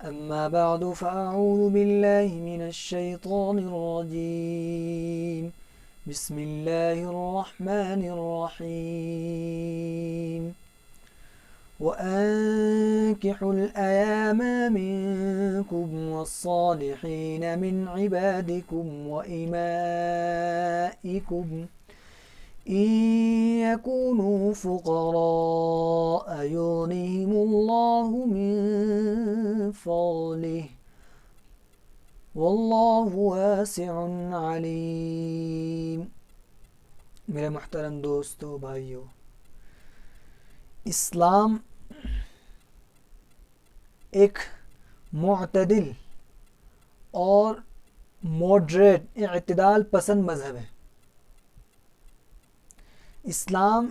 أما بعد فأعوذ بالله من الشيطان الرجيم بسم الله الرحمن الرحيم وأنكحوا الأيام منكم والصالحين من عبادكم وإمائكم إن يكونوا فقراء يغنهم الله من فضله والله واسع علیم۔ میرے محترم دوستو بھائیو، اسلام ایک معتدل اور ماڈریٹ اعتدال پسند مذہب ہے۔ اسلام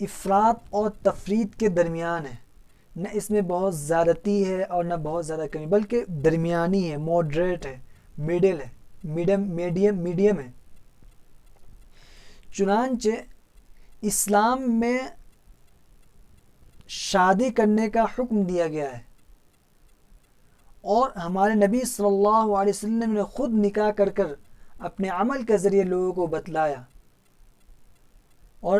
افراط اور تفریط کے درمیان ہے، نہ اس میں بہت زیادتی ہے اور نہ بہت زیادہ کمی، بلکہ درمیانی ہے، ماڈریٹ ہے، میڈل ہے، میڈیم ہے۔ چنانچہ اسلام میں شادی کرنے کا حکم دیا گیا ہے، اور ہمارے نبی صلی اللہ علیہ وسلم نے خود نکاح کر کر اپنے عمل کے ذریعے لوگوں کو بتلایا اور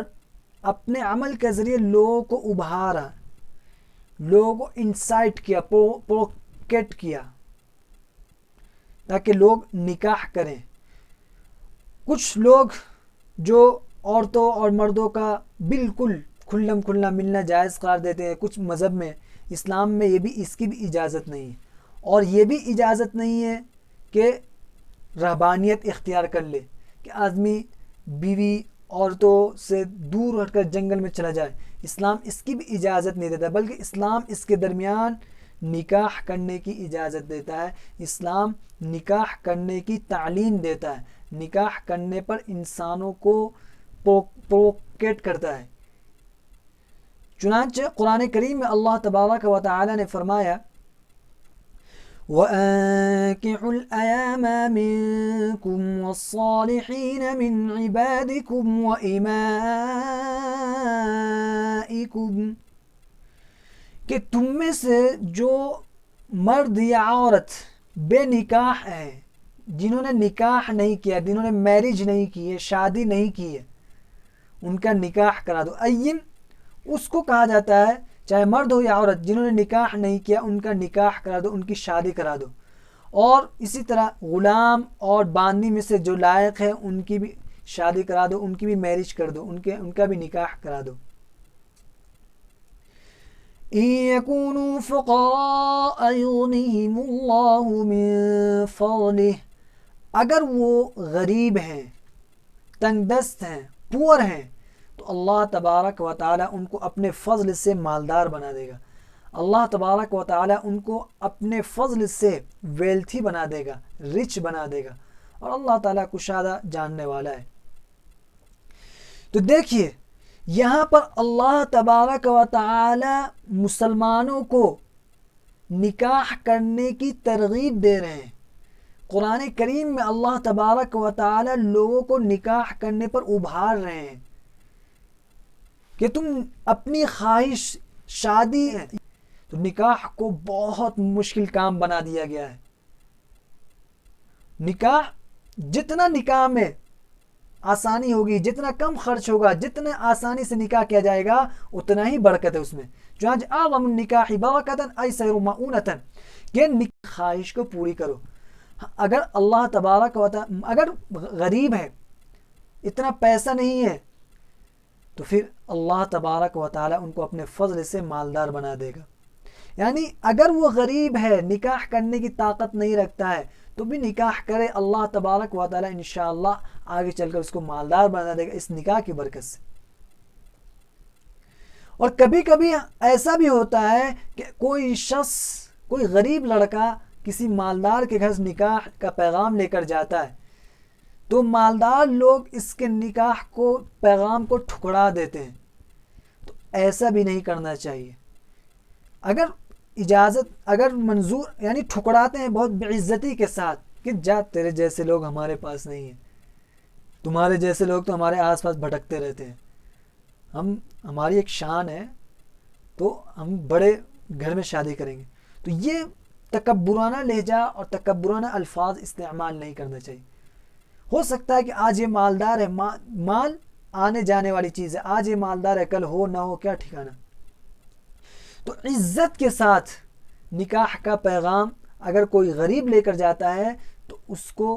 اپنے عمل کے ذریعے لوگوں کو ابھارا، لوگوں کو انسائٹ کیا، پروکیٹ کیا تاکہ لوگ نکاح کریں۔ کچھ لوگ جو عورتوں اور مردوں کا بالکل کھلم کھلا ملنا جائز قرار دیتے ہیں، کچھ مذہب میں، اسلام میں اس کی بھی اجازت نہیں ہے، اور یہ بھی اجازت نہیں ہے کہ رہبانیت اختیار کر لے، کہ آدمی بیوی عورتوں سے دور ہٹ کر جنگل میں چلا جائے۔ اسلام اس کی بھی اجازت نہیں دیتا، بلکہ اسلام اس کے درمیان نکاح کرنے کی اجازت دیتا ہے۔ اسلام نکاح کرنے کی تعلیم دیتا ہے، نکاح کرنے پر انسانوں کو پروکیٹ کرتا ہے۔ چنانچہ قرآن کریم میں اللہ تبارک و تعالی نے فرمایا وَأَنكِحُوا الْأَيَامَ مِنكُمْ وَالصَّالِحِينَ مِنْ عِبَادِكُمْ وَإِمَائِكُمْ، کہ تم میں سے جو مرد یا عورت بے نکاح ہیں، جنہوں نے نکاح نہیں کیا، جنہوں نے میرج نہیں کی ہے، شادی نہیں کی ہے، ان کا نکاح کرا دو۔ ایم اس کو کہا جاتا ہے، چاہے مرد ہو یا عورت، جنہوں نے نکاح نہیں کیا ان کا نکاح کرا دو، ان کی شادی کرا دو۔ اور اسی طرح غلام اور باندی میں سے جو لائق ہے ان کی بھی شادی کرا دو، ان کی بھی میرج کر دو، ان کا بھی نکاح کرا دو۔ إِن يَكُونُوا فُقَرَاءَ يُغْنِهِمُ اللَّهُ مِن فَضْلِهِ، اگر وہ غریب ہیں، تنگ دست ہیں، پور ہیں، تو اللہ تبارک و تعالی ان کو اپنے فضل سے مالدار بنا دے گا۔ اللہ تبارک و تعالی ان کو اپنے فضل سے ویلتھی بنا دے گا، رچ بنا دے گا، اور اللہ تعالیٰ کشادہ جاننے والا ہے۔ تو دیکھیے یہاں پر اللہ تبارک و تعالی مسلمانوں کو نکاح کرنے کی ترغیب دے رہے ہیں۔ قرآن کریم میں اللہ تبارک و تعالی لوگوں کو نکاح کرنے پر ابھار رہے ہیں کہ تم اپنی خواہش شادی ہے، تو نکاح کو بہت مشکل کام بنا دیا گیا ہے۔ جتنا نکاح میں آسانی ہوگی، جتنا کم خرچ ہوگا، جتنا آسانی سے نکاح کیا جائے گا، اتنا ہی برکت ہے اس میں۔ چنانچہ اعظم النکاح برکۃ ایسر مؤونۃ، کہ خواہش کو پوری کرو۔ اگر اللہ تبارک و تعالی اگر غریب ہے، اتنا پیسہ نہیں ہے، تو پھر اللہ تبارک و تعالی ان کو اپنے فضل سے مالدار بنا دے گا۔ یعنی اگر وہ غریب ہے، نکاح کرنے کی طاقت نہیں رکھتا ہے، تو بھی نکاح کرے، اللہ تبارک و تعالی انشاءاللہ آگے چل کر اس کو مالدار بنا دے گا اس نکاح کی برکت سے۔ اور کبھی کبھی ایسا بھی ہوتا ہے کہ کوئی شخص، کوئی غریب لڑکا کسی مالدار کے گھر نکاح کا پیغام لے کر جاتا ہے، تو مالدار لوگ اس کے نکاح کو، پیغام کو ٹھکرا دیتے ہیں۔ تو ایسا بھی نہیں کرنا چاہیے۔ اگر منظور، یعنی ٹھکراتے ہیں بہت بے عزتی کے ساتھ کہ جا، تیرے جیسے لوگ ہمارے پاس نہیں ہیں، تمہارے جیسے لوگ تو ہمارے آس پاس بھٹکتے رہتے ہیں، ہماری ایک شان ہے، تو ہم بڑے گھر میں شادی کریں گے۔ تو یہ تکبرانہ لہجہ اور تکبرانہ الفاظ استعمال نہیں کرنا چاہیے. ہو سکتا ہے کہ آج یہ مالدار ہے، مال آنے جانے والی چیز ہے، آج یہ مالدار ہے، کل ہو نہ ہو کیا ٹھکانہ. تو عزت کے ساتھ نکاح کا پیغام اگر کوئی غریب لے کر جاتا ہے تو اس کو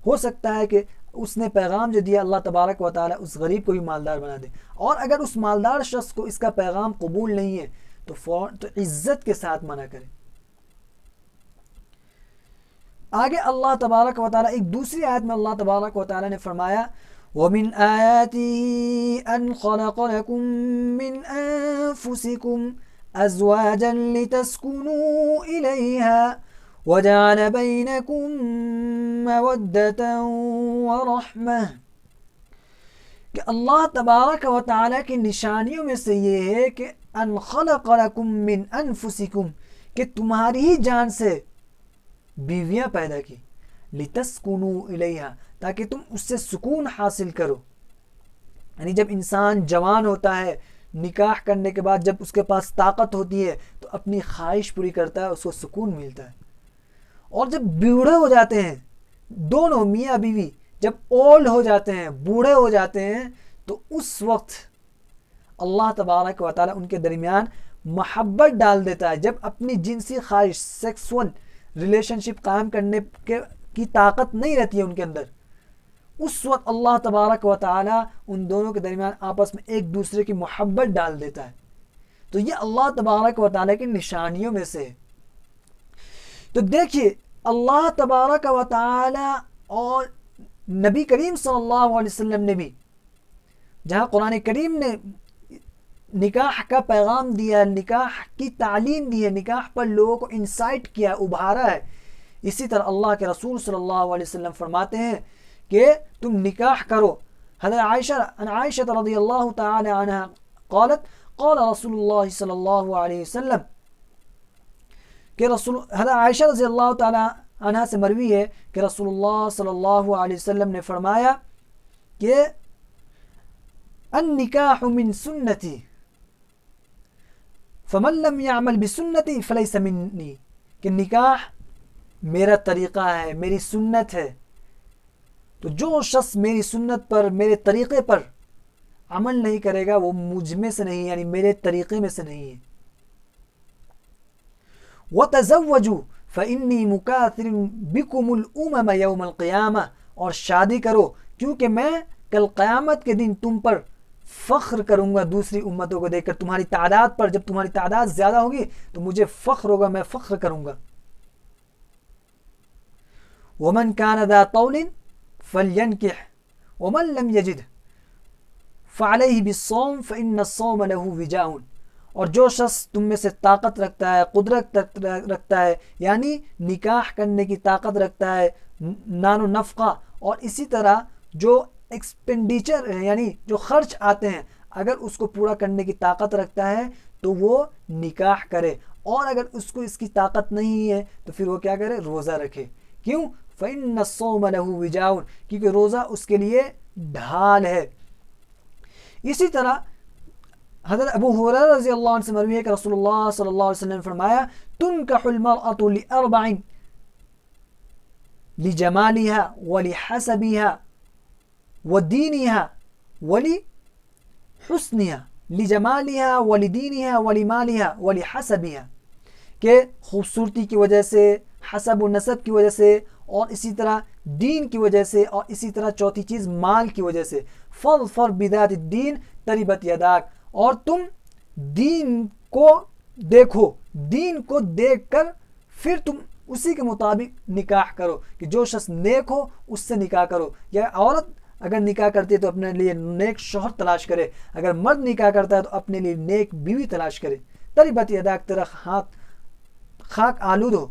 ہو سکتا ہے کہ اس نے پیغام جو دیا اللہ تبارک و تعالی اس غریب کو بھی مالدار بنا دے. اور اگر اس مالدار شخص کو اس کا پیغام قبول نہیں ہے تو عزت کے ساتھ منع کرے. آگے اللہ تبارک و تعالی ایک دوسری آیت میں اللہ تبارک و تعالی نے فرمایا وَمِنْ آيَاتِهِ أَنْ خَلَقَ لَكُم مِّنْ أَنفُسِكُمْ أَزْوَاجًا لِتَسْكُنُوا إِلَيْهَا وَجَعَلَ بَيْنَكُم مَّوَدَّةً وَرَحْمَةً. کہ اللہ تبارک و تعالی کی نشانیوں میں سے یہ ہے کہ ان خلق لکم من انفسکم، کہ تمہاری ہی جان سے بیویاں پیدا کی، لتسکنوا الیہا، تاکہ تم اس سے سکون حاصل کرو. یعنی جب انسان جوان ہوتا ہے، نکاح کرنے کے بعد جب اس کے پاس طاقت ہوتی ہے تو اپنی خواہش پوری کرتا ہے، اس کو سکون ملتا ہے. اور جب بوڑھے ہو جاتے ہیں دونوں میاں بیوی، جب اولڈ ہو جاتے ہیں، بوڑھے ہو جاتے ہیں، تو اس وقت اللہ تبارک و تعالی ان کے درمیان محبت ڈال دیتا ہے. جب اپنی جنسی خواہش سیکسول ریلیشن شپ قائم کرنے کی طاقت نہیں رہتی ہے ان کے اندر، اس وقت اللہ تبارک و تعالی ان دونوں کے درمیان آپس میں ایک دوسرے کی محبت ڈال دیتا ہے. تو یہ اللہ تبارک و تعالی کی نشانیوں میں سے ہے. تو دیکھیے اللہ تبارک و تعالی اور نبی کریم صلی اللہ علیہ وسلم نے بھی، جہاں قرآن کریم نے نکاح کا پیغام دیا، نکاح کی تعلیم دی ہے، نکاح پر لوگوں کو انسائٹ کیا، ابھارا ہے، اسی طرح اللہ کے رسول صلی اللہ علیہ وسلم فرماتے ہیں کہ تم نکاح کرو. حضرت عائشہ رضی اللہ تعالی عنہ قالت قال رسول اللہ صلی اللہ علیہ وسلم، کہ حضرت عائشہ رضی اللہ تعالی عنہ سے مروی ہے کہ رسول اللہ صلی اللہ علیہ وسلم نے فرمایا کہ النکاح من سنتی فمن لم يعمل بسنتی فلیس منی، کہ نکاح میرا طریقہ ہے، میری سنت ہے، تو جو شخص میری سنت پر، میرے طریقے پر عمل نہیں کرے گا وہ مجھ میں سے نہیں، یعنی میرے طریقے میں سے نہیں ہے. وَتَزَوَّجُوا فَإِنِّي مُكَاثِرٌ بِكُمُ الْأُمَمَ يَوْمَ الْقِيَامَةِ، اور شادی کرو کیونکہ میں کل قیامت کے دن تم پر فخر کروں گا دوسری امتوں کو دیکھ کر. تمہاری تعداد پر، جب تمہاری تعداد زیادہ ہوگی تو مجھے فخر ہوگا، میں فخر کروں گا. وَمَنْ كَانَ ذَا طَوْلٍ فَلْيَنْكِحْ وَمَنْ لَمْ يَجِدْ فَعَلَيْهِ بِالصَّوْمِ فَإِنَّ الصَّوْمَ لَهُ وِجَاءٌ. اور جو شخص تم میں سے طاقت رکھتا ہے، قدرت رکھتا ہے، یعنی نکاح کرنے کی طاقت رکھتا ہے، نان و نفقہ، اور اسی طرح جو ایکسپینڈیچر یعنی جو خرچ آتے ہیں اگر اس کو پورا کرنے کی طاقت رکھتا ہے تو وہ نکاح کرے. اور اگر اس کو اس کی طاقت نہیں ہے تو پھر وہ کیا کرے؟ روزہ رکھے. کیوں؟ فَإِنَّ الصَّوْمَ لَهُ وِجَاءٌ، کیونکہ روزہ اس کے لیے ڈھال ہے. اسی طرح حضرت ابو ہریرہ رضی اللہ عنہ سے مروی ہے کہ رسول اللہ صلی اللہ علیہ وسلم نے فرمایا تنکح المرأة لأربع لجمالها ولحسبها ودينها ولحسنها، لجمالها ولدينها ولمالها ولحسبها، کہ خوبصورتی کی وجہ سے، حسب و نسب کی وجہ سے، اور اسی طرح دین کی وجہ سے، اور اسی طرح چوتھی چیز مال کی وجہ سے. فاظفر بذات الدین تربت یداک، اور تم دین کو دیکھو، دین کو دیکھ کر پھر تم اسی کے مطابق نکاح کرو، کہ جو شخص نیک ہو اس سے نکاح کرو. یا عورت اگر نکاح کرتی ہے تو اپنے لیے نیک شوہر تلاش کرے، اگر مرد نکاح کرتا ہے تو اپنے لیے نیک بیوی تلاش کرے. تربت یداک، تیرا خاک آلود ہو.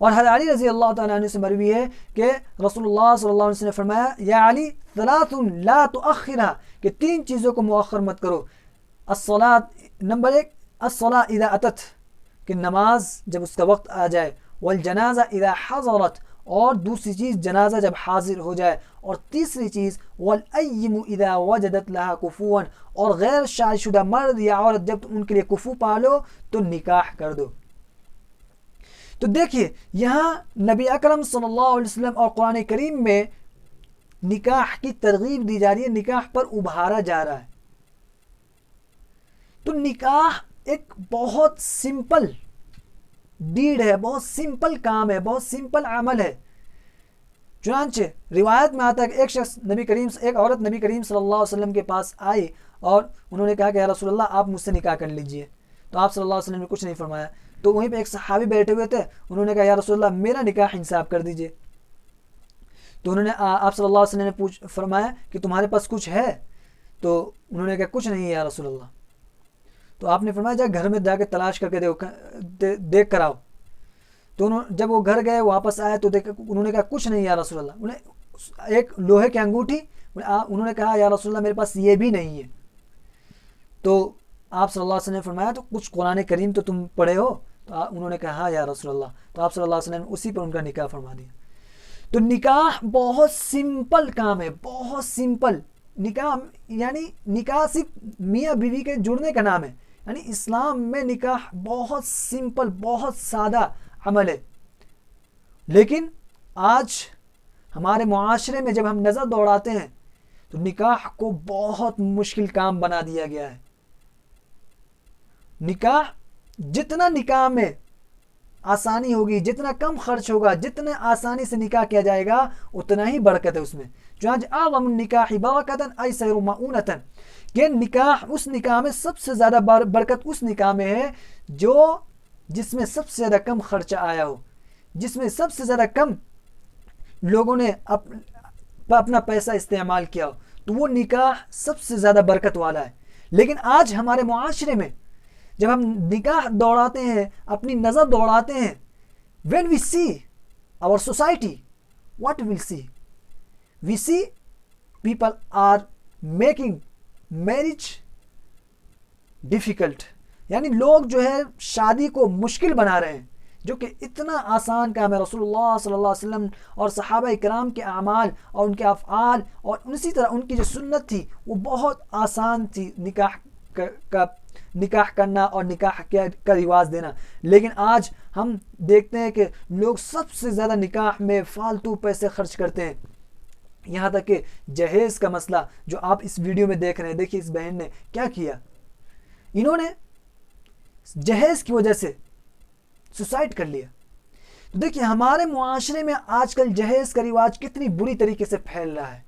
اور حضرت علی رضی اللہ تعالیٰ عنہ سے مروی ہے کہ رسول اللہ صلی اللہ علیہ وسلم نے فرمایا یا علی ثلاث لا تؤخرها، کہ تین چیزوں کو مؤخر مت کرو. الصلاۃ، نمبر 1 الصلاۃ اذا اتت، کہ نماز جب اس کا وقت آ جائے. والجنازہ اذا حضرت، اور دوسری چیز جنازہ جب حاضر ہو جائے. اور تیسری چیز والأیم اذا وجدت لها کفوا، اور غیر شادی شدہ مرد یا عورت جب تم ان کے لیے کفو پالو تو نکاح کر دو. تو دیکھیے یہاں نبی اکرم صلی اللہ علیہ وسلم اور قرآن کریم میں نکاح کی ترغیب دی جا رہی ہے، نکاح پر ابھارا جا رہا ہے. تو نکاح ایک بہت سمپل ڈیڈ ہے، بہت سمپل کام ہے، بہت سمپل عمل ہے. چنانچہ روایت میں آتا ہے کہ ایک عورت نبی کریم صلی اللہ علیہ وسلم کے پاس آئی اور انہوں نے کہا کہ یا رسول اللہ آپ مجھ سے نکاح کر لیجئے. تو آپ صلی اللہ علیہ وسلم نے کچھ نہیں فرمایا. تو وہیں پہ ایک صحابی بیٹھے ہوئے تھے، انہوں نے کہا یا رسول اللہ میرا نکاح انصاف کر دیجئے. تو انہوں نے آپ صلی اللہ علیہ وسلم نے فرمایا کہ تمہارے پاس کچھ ہے؟ تو انہوں نے کہا کچھ نہیں ہے یا رسول اللہ. تو آپ نے فرمایا جا گھر میں جا کے تلاش کر کے دیکھ کر آؤ. تو جب وہ گھر گئے واپس آئے تو انہوں نے کہا کچھ نہیں یا رسول اللہ. انہیں ایک لوہے کی انگوٹھی، انہوں نے کہا یا رسول اللہ میرے پاس یہ بھی نہیں ہے. تو آپ صلی اللہ علیہ وسلم نے فرمایا تو کچھ قرآن کریم تو تم پڑھے ہو؟ تو انہوں نے کہا ہاں یا رسول اللہ. تو آپ صلی اللہ علیہ وسلم نے اسی پر ان کا نکاح فرما دیا. تو نکاح بہت سمپل کام ہے، بہت سمپل. نکاح یعنی نکاح صرف میاں بیوی کے جڑنے کا نام ہے. یعنی اسلام میں نکاح بہت سمپل، بہت سادہ عمل ہے. لیکن آج ہمارے معاشرے میں جب ہم نظر دوڑاتے ہیں تو نکاح کو بہت مشکل کام بنا دیا گیا ہے. نکاح جتنا نکاح میں آسانی ہوگی، جتنا کم خرچ ہوگا، جتنے آسانی سے نکاح کیا جائے گا اتنا ہی برکت ہے اس میں. چنانچہ اعظم النکاح برکتاً ایسر مؤونتاً، کہ نکاح اس نکاح میں سب سے زیادہ برکت اس نکاح میں ہے جس میں سب سے زیادہ کم خرچہ آیا ہو، جس میں سب سے زیادہ کم لوگوں نے اپنا پیسہ استعمال کیا ہو. تو وہ نکاح سب سے زیادہ برکت والا ہے. لیکن آج ہمارے معاشرے میں جب ہم نکاح دوڑاتے ہیں، اپنی نظر دوڑاتے ہیں، when we see our society, what we see people are making marriage difficult. یعنی لوگ جو ہے شادی کو مشکل بنا رہے ہیں، جو کہ اتنا آسان کام ہے. رسول اللہ صلی اللہ علیہ وسلم اور صحابہ کرام کے اعمال اور ان کے افعال اور اسی طرح ان کی جو سنت تھی وہ بہت آسان تھی، نکاح کرنا اور نکاح کا رواج دینا. لیکن آج ہم دیکھتے ہیں کہ لوگ سب سے زیادہ نکاح میں فالتو پیسے خرچ کرتے ہیں. یہاں تک کہ جہیز کا مسئلہ جو آپ اس ویڈیو میں دیکھ رہے ہیں، دیکھیے اس بہن نے کیا کیا. انہوں نے جہیز کی وجہ سے سوسائڈ کر لیا. دیکھیے ہمارے معاشرے میں آج کل جہیز کا رواج کتنی بری طریقے سے پھیل رہا ہے.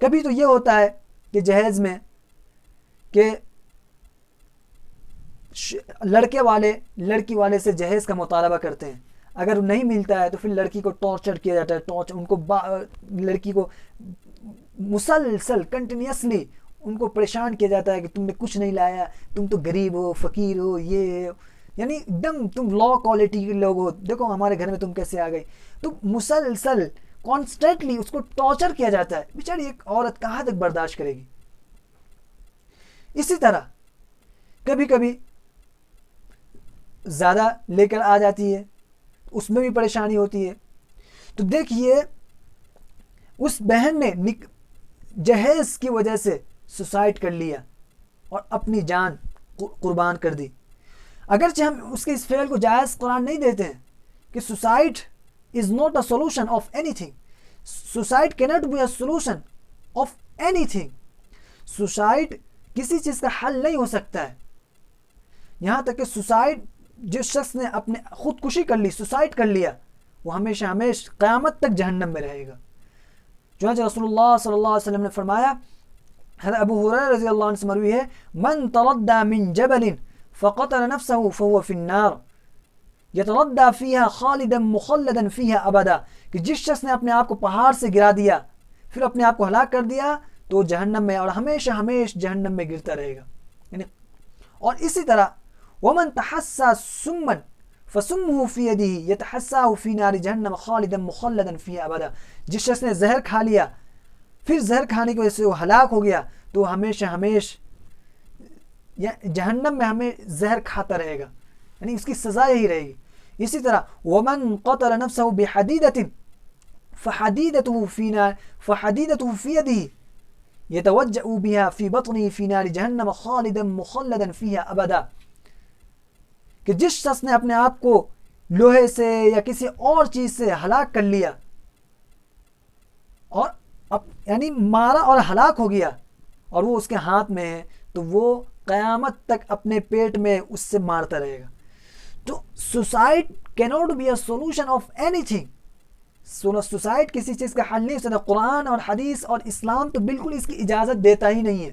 کبھی تو یہ ہوتا ہے کہ جہیز میں کہ لڑکے والے لڑکی والے سے جہیز کا مطالبہ کرتے ہیں. اگر نہیں ملتا ہے تو پھر لڑکی کو ٹارچر کیا جاتا ہے. لڑکی کو مسلسل کنٹینیوسلی ان کو پریشان کیا جاتا ہے کہ تم نے کچھ نہیں لایا، تم تو غریب ہو، فقیر ہو، یہ یعنی ایک دم تم لو کوالٹی کے لوگ ہو، دیکھو ہمارے گھر میں تم کیسے آ گئی. تو مسلسل کانسٹنٹلی اس کو ٹارچر کیا جاتا ہے. بیچاری ایک عورت کہاں تک برداشت کرے گی. اسی طرح کبھی کبھی زیادہ لے کر آ جاتی ہے، اس میں بھی پریشانی ہوتی ہے. تو دیکھیے اس بہن نے جہیز کی وجہ سے سوسائڈ کر لیا اور اپنی جان قربان کر دی. اگرچہ ہم اس کے اس فعل کو جائز قرار نہیں دیتے ہیں کہ suicide is not a solution of anything. Suicide can't be a solution of anything. Suicide کسی چیز کا حل نہیں ہو سکتا ہے. یہاں تک کہ سوسائڈ جس شخص نے اپنے خودکشی کر لی، سوسائڈ کر لیا، وہ ہمیشہ قیامت تک جہنم میں رہے گا. چنانچہ رسول اللہ صلی اللہ علیہ وسلم نے فرمایا، حضرت ابو ہریرہ رضی اللہ عنہ سے مروی ہے، من تردى من جبل فقتل نفسه فهو في النار يتردى فيها خالدا مخلدا فيها ابدا. کہ جس شخص نے اپنے آپ کو پہاڑ سے گرا دیا پھر اپنے آپ کو ہلاک کر دیا تو جہنم میں اور ہمیشہ جہنم میں گرتا رہے گا. یعنی اور اسی طرح ومن تحسى سما فسمه في يده يتحساه في نار جہنم خالدا مخلدا فيها ابدا. جس شخص نے زہر کھا لیا پھر زہر کھانے کی وجہ سے وہ ہلاک ہو گیا تو ہمیشہ جہنم میں ہمیں زہر کھاتا رہے گا، یعنی اس کی سزا یہی رہے گی. اسی طرح ومن قتل نفسه بحديدة فحديدته في يده يتوجأ بها في بطنه في نار جہنم خالدا مخلدا فيها ابدا. کہ جس شخص نے اپنے آپ کو لوہے سے یا کسی اور چیز سے ہلاک کر لیا اور یعنی مارا اور ہلاک ہو گیا اور وہ اس کے ہاتھ میں ہے، تو وہ قیامت تک اپنے پیٹ میں اس سے مارتا رہے گا. تو suicide cannot be a solution of anything. Suicide کسی چیز کا حل نہیں ہو سکتا. قرآن اور حدیث اور اسلام تو بالکل اس کی اجازت دیتا ہی نہیں ہے،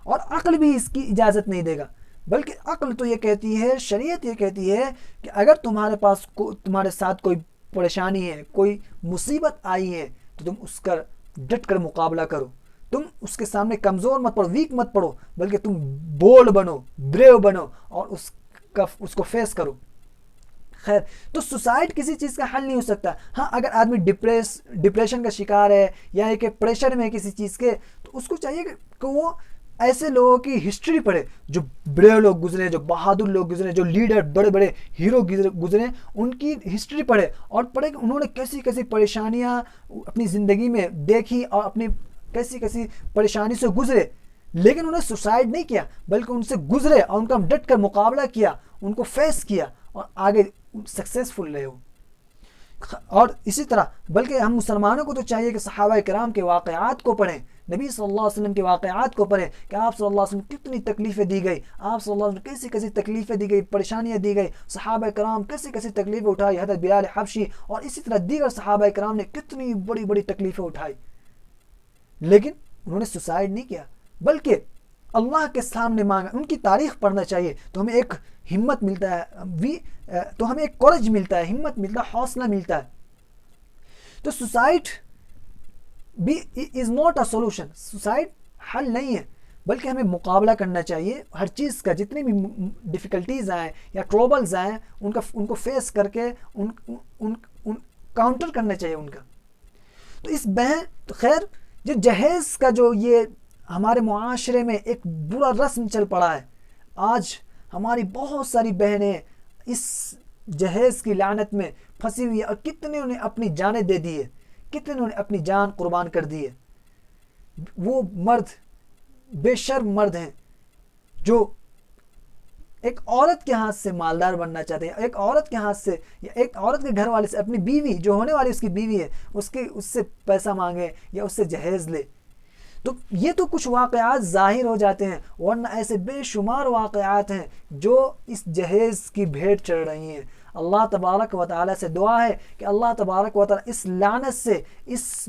اور عقل بھی اس کی اجازت نہیں دے گا. بلکہ عقل تو یہ کہتی ہے، شریعت یہ کہتی ہے کہ اگر تمہارے ساتھ کوئی پریشانی ہے، کوئی مصیبت آئی ہے، تو تم اس کا ڈٹ کر مقابلہ کرو. تم اس کے سامنے کمزور مت پڑو، ویک مت پڑو، بلکہ تم بولڈ بنو، بریو بنو اور اس کو فیس کرو. خیر، تو سوسائڈ کسی چیز کا حل نہیں ہو سکتا. ہاں، اگر آدمی ڈپریشن کا شکار ہے یا ایک پریشر میں کسی چیز کے، تو اس کو چاہیے کہ وہ ایسے لوگوں کی ہسٹری پڑھے جو بڑے لوگ گزرے، جو بہادر لوگ گزرے، جو لیڈر بڑے بڑے ہیرو گزرے، ان کی ہسٹری پڑھے اور پڑھے کہ انہوں نے کیسی کیسی پریشانیاں اپنی زندگی میں دیکھی اور اپنی کیسی کیسی پریشانی سے گزرے، لیکن انہوں نے سوسائڈ نہیں کیا، بلکہ ان سے گزرے اور ان کا ڈٹ کر مقابلہ کیا، ان کو فیس کیا اور آگے سکسیسفل رہے ہو. اور اسی طرح بلکہ ہم مسلمانوں کو تو چاہیے کہ صحابہ کرام کے واقعات کو پڑھیں، نبی صلی اللہ علیہ وسلم کے واقعات کو پڑھیں کہ آپ صلی اللہ علیہ وسلم کتنی تکلیفیں دی گئی، آپ صلی اللہ علیہ وسلم کیسی کیسی تکلیفیں دی گئی، پریشانیاں دی گئی، صحابہ کرام کیسی کیسی تکلیفیں اٹھائی، حضرت بلال حبشی اور اسی طرح دیگر صحابہ کرام نے کتنی بڑی بڑی تکلیفیں اٹھائی، لیکن انہوں نے سوسائڈ نہیں کیا، بلکہ اللہ کے سامنے مانگا. ان کی تاریخ پڑھنا چاہیے تو ہمیں ایک ہمت ملتا ہے، تو ہمیں ایک کورج ملتا ہے، ہمت ملتا ہے، حوصلہ ملتا ہے. تو سوسائڈ بھی از ناٹ اے سولوشن. سوسائڈ حل نہیں ہے، بلکہ ہمیں مقابلہ کرنا چاہیے ہر چیز کا. جتنی بھی ڈیفیکلٹیز آئیں یا ٹربلز آئیں، ان کو فیس کر کے ان کاؤنٹر کرنا چاہیے ان کا. تو اس تو خیر، جو جہیز کا جو یہ ہمارے معاشرے میں ایک برا رسم چل پڑا ہے، آج ہماری بہت ساری بہنیں اس جہیز کی لعنت میں پھنسی ہوئی ہے، اور کتنے نے اپنی جانیں دے دی ہے، کتنے نے اپنی جان قربان کر دی ہے. وہ مرد بے شرم مرد ہیں جو ایک عورت کے ہاتھ سے مالدار بننا چاہتے ہیں، ایک عورت کے ہاتھ سے یا ایک عورت کے گھر والے سے اپنی بیوی جو ہونے والی اس کی بیوی ہے اس سے پیسہ مانگے یا اس سے جہیز لے. تو یہ تو کچھ واقعات ظاہر ہو جاتے ہیں، ورنہ ایسے بے شمار واقعات ہیں جو اس جہیز کی بھیٹ چڑھ رہی ہیں. اللہ تبارک و تعالیٰ سے دعا ہے کہ اللہ تبارک و تعالیٰ اس لعنت سے، اس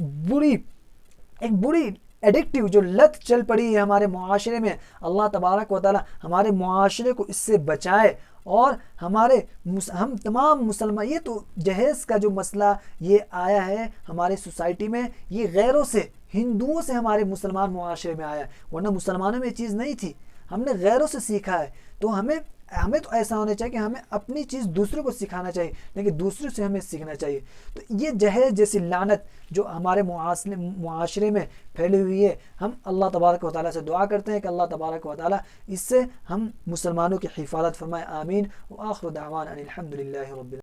ایک بری ایڈکٹیو جو لت چل پڑی ہے ہمارے معاشرے میں، اللہ تبارک و تعالیٰ ہمارے معاشرے کو اس سے بچائے، اور ہم تمام مسلمان. یہ تو جہیز کا جو مسئلہ یہ آیا ہے ہمارے سوسائٹی میں، یہ غیروں سے، ہندوؤں سے ہمارے مسلمان معاشرے میں آیا، ورنہ مسلمانوں میں یہ چیز نہیں تھی. ہم نے غیروں سے سیکھا ہے. تو ہمیں تو ایسا ہونا چاہیے کہ ہمیں اپنی چیز دوسروں کو سکھانا چاہیے، لیکن دوسروں سے ہمیں سیکھنا چاہیے. تو یہ جہیز جیسی لعنت جو ہمارے معاشرے میں پھیلی ہوئی ہے، ہم اللہ تبارک و تعالیٰ سے دعا کرتے ہیں کہ اللہ تبارک و تعالیٰ اس سے ہم مسلمانوں کی حفاظت فرمائے. آمین. وآخر دعوانا ان الحمد للہ رب العالمین.